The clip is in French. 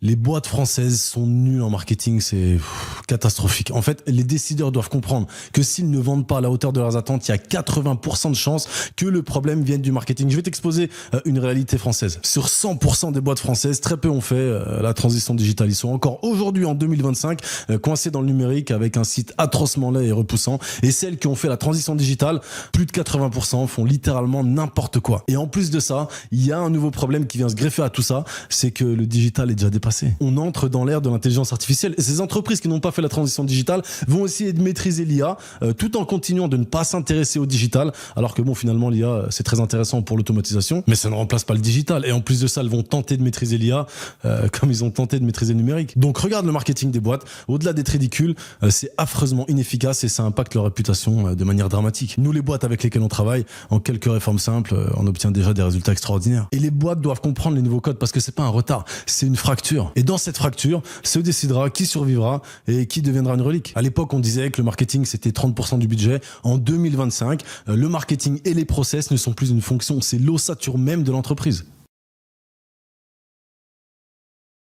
Les boîtes françaises sont nulles en marketing, c'est catastrophique. En fait, les décideurs doivent comprendre que s'ils ne vendent pas à la hauteur de leurs attentes, il y a 80% de chances que le problème vienne du marketing. Je vais t'exposer une réalité française. Sur 100% des boîtes françaises, très peu ont fait la transition digitale. Ils sont encore aujourd'hui en 2025 coincés dans le numérique avec un site atrocement laid et repoussant. Et celles qui ont fait la transition digitale, plus de 80% font littéralement n'importe quoi. Et en plus de ça, il y a un nouveau problème qui vient se greffer à tout ça, c'est que le digital est déjà dépassé. On entre dans l'ère de l'intelligence artificielle et ces entreprises qui n'ont pas fait la transition digitale vont essayer de maîtriser l'IA tout en continuant de ne pas s'intéresser au digital, alors que bon, finalement l'IA c'est très intéressant pour l'automatisation, mais ça ne remplace pas le digital. Et en plus de ça, elles vont tenter de maîtriser l'IA comme ils ont tenté de maîtriser le numérique. Donc regarde le marketing des boîtes, au-delà d'être ridicule, c'est affreusement inefficace et ça impacte leur réputation de manière dramatique. Nous, les boîtes avec lesquelles on travaille, en quelques réformes simples, on obtient déjà des résultats extraordinaires. Et les boîtes doivent comprendre les nouveaux codes parce que c'est pas un retard, c'est une fracture. Et dans cette fracture, se décidera qui survivra et qui deviendra une relique. À l'époque, on disait que le marketing c'était 30% du budget. En 2025, le marketing et les process ne sont plus une fonction, c'est l'ossature même de l'entreprise.